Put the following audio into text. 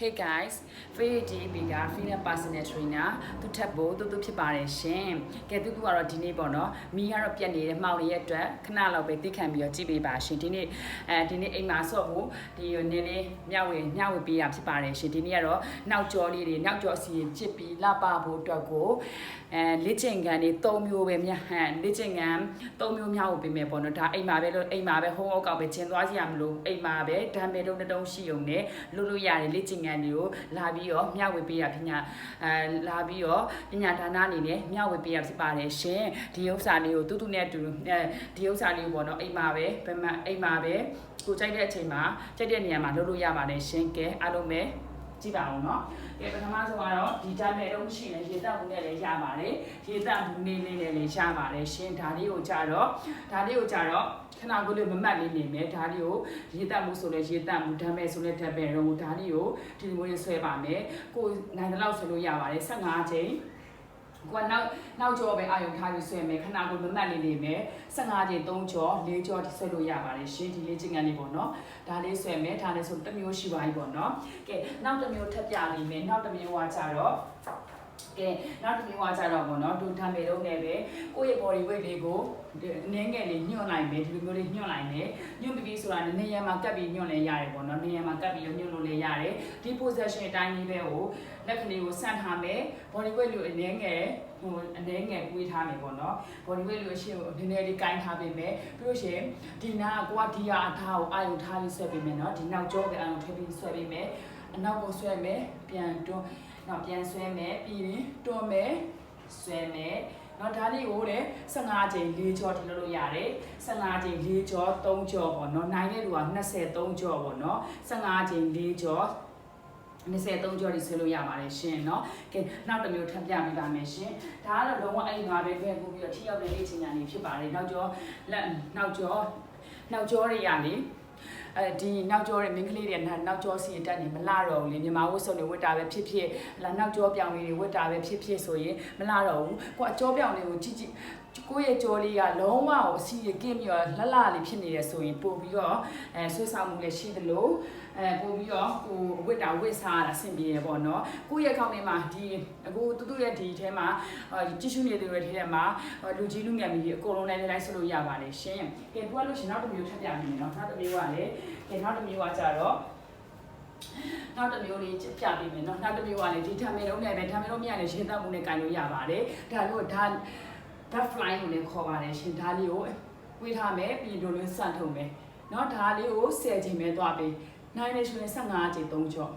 Hey guys, Freddy Biga Fina Personal Trainer သူထပ်ဖို့တူဖြစ်ပါတယ်ရှင်။ကဲသူကတော့ဒီနေ့ပေါ့နော်။မီးကတော့ပြတ်နေတဲ့မှောင်လေးရဲ့အတွက်ခဏလောက်ပဲသိခံပြီးတော့ကြည့်ပေးပါရှင်။ဒီနေ့အိမ်မှာဆော့ဖို့ဒီနည်းနည်းမျှဝေပေးရဖြစ်ပါတယ်ရှင်။ဒီနေ့ကတော့နောက်ကျော်လေးတွေနောက်ကျော်စီချစ်ပြီးလှပဖို့အတွက်ကိုလေ့ကျင့်ခန်းတွေ3မျိုးပဲမြတ်ဟန်လေ့ကျင့်ခန်း3မျိုးမျှဝေပေးမယ်ပေါ့နော်။ဒါအိမ်မှာပဲhome work ကောက်ပဲကျင်းသွားစီရမလို့အိမ်မှာပဲဓာတ်မဲတုံးတုံးရှိုံနဲ့လို့ရတယ်လေ့ကျင့်ခန်းတွေကိုလာပြီးတော့မျှဝေပေးရပညာလာပြီးတော့ပညာဒါနအနေနဲ့မျှဝေပေးရဖြစ်ပါတယ်ရှင်ဒီဥစ္စာလေးကိုတူနဲ့တူဒီဥစ္စာလေးကိုပေါ့နော်အိမ်မှာပဲကိုကြိုက်တဲ့အချိန်မှာကြိုက်တဲ့နေရာမှာလုပ်လို့ရပါတယ်ရှင်ကဲအားလုံးပဲကြည့်ပါအောင်နော်ကဲပထမဆုံးကတော့ဒီဓာတ်မဲ့တော့ရှိရင်ရေတက်မှုနဲ့လည်းရပါတယ်ရေတက်မှုနေနဲ့လည်းရပါတယ်ရှင်ဒါလေးကိုကြတော့ခဏကိုလေးမမတ်လေးနေမယ်ဒါလေးကိုရေတက်မှုဆိုလဲရေတက်မှုဓာတ်မဲ့ဆိုလဲဓာတ်မဲ့တော့ဒါလေးကိုဒီလိုမျိုးဆွဲပါမယ်ကိုနိုင်တဲ့လောက်ဆွဲလို့ရပါတယ်15ချိန်ကိုကနောက်ကြောပဲအာယုံထားပြီးဆွဲမယ်ခဏကိုမမတ်လေးနေမယ်15ချိန်3ကြော4ကြောဆွဲလို့ရပါတယ်ရှင်ဒီလေးချင်းကန်လေးပေါ့နော်ဒါလေးဆွဲမယ်ဒါလေးဆိုတစ်မျိုးရှိပါပြီပေါ့နော်ကဲနောက်တစ်မျိုးထပ်ပြလိမ့်မယ်နောက်တစ်မျိုးကကြတော့ကဲနောက်တစ်မျိုးကကြတော့ပေါ့နော်ဒူထားမယ်တော့လည်းပဲကိုယ့်ရဲ့ body weight လေးကိုနည်းငယ်လေးညွှန်လိုက်မယ်ဒီလိုမျိုးလေးညွှန်လိုက်မယ်ညွှန်ပြီးဆိုတာနေရာမှာကပ်ပြီးညွှန်လဲရတယ်ပေါ့နော်နေရာမှာကပ်ပြီးညွှန်လို့လည်းရတယ်ဒီ position အတိုင်းလေးပဲကိုလက်ကလေးကိုဆန့်ထားမယ် body weight လို့အနည်းငယ်ကွေးထားမယ်ပေါ့နော် body weight လို့အရှင်းကိုနည်းနည်းလေးကိုင်းထားပေးမယ်ပြီးလို့ရှိရင်ဒီနာကကိုကဒီဟာအထားကိုအာရုံထားပြီးဆွဲပေးမယ်နော်ဒီနောက်ကြောပဲအာရုံထည့်ပြီးဆွဲပေးမယ်အနောက်ကိုဆွဲမယ်ပြန်တွန်းနောက်ပြန်ဆွဲမယ်ပြီးရင်တွန်းမယ်ဆွဲမယ်နော်ဒါလေးကိုလည်း15ချိန်4ကြောထိလုပ်လို့ရတယ်15ချိန်4ကြော3ကြောပေါ့နော်နိုင်တဲ့လူက23ကြောပေါ့နော်15ချိန်4ကြော23ကြော်ဒီဆွဲလို့ရပါတယ်ရှင်เนาะကဲနောက်တစ်မျိုးထပ်ပြပေးပါမယ်ရှင်ဒါကတော့လုံးဝအဲ့ဒီငါပဲဖဲပို့ပြီးတော့ထိရောက်တဲ့လေ့ကျင့်ခန်းလေးဖြစ်ပါတယ်နောက်ကျော်တွေရလေဒီနောက်ကျော်တဲ့မင်းကလေးတွေနောက်ကျော်စီတက်နေမလာတော့ဘူးလေမြန်မာဝတ်စုံတွေဝတ်တာပဲဖြစ်ဖြစ်လာနောက်ကျော်ပြောင်လေးတွေဝတ်တာပဲဖြစ်ဖြစ်ဆိုရင်မလာတော့ဘူးကိုအကျော်ပြောင်လေးကိုကြည့်ကိုယ့်ရဲ့ကြော်လေးကလုံးဝအစီရကင်းပြီးတော့လှလှလေးဖြစ်နေတယ်ဆိုရင်ပို့ပြီးတော့ဆွဲဆောင်မှုလည်းရှိသလိုပို့ပြီးတော့ကိုဝတ်စားတာဆင်ပြေရပေါ့နော်ကိုယ့်ရဲ့ခေါင်းထဲမှာဒီအခုတူရဲ့ဒီထဲမှာကြည့်ရှုနေတဲ့တွေထဲမှာလူကြီးလူငယ်မကြီးအကုန်လုံးတိုင်းဆွလို့ရပါတယ်ရှင်ကဲသူကလို့ရှင်နောက်တစ်မျိုးထပ်ပြမယ်နော်နောက်တစ်မျိုးကလည်းကဲနောက်တစ်မျိုးကကြတော့နောက်တစ်မျိုးလေးပြပေးမယ်နော်နောက်တစ်မျိုးကလည်းဒီဓာတ်မဲလုံးနဲ့ပဲဓာတ်မဲလုံးမြရလည်းရှင်းသမှုနဲ့ကန်လို့ရပါတယ်ဒါလို့ဓာတ် fly ကိုလည်းခေါ်ပါတယ်ရှင်ဒါလေးကိုဝေးထားမယ်ပြီးတော့လွန်းစန့်ထုံမယ်เนาะဒါလေးကို10ချိန်ပဲသွားပေးနိုင်နေရှင်15ချိန်3ကြော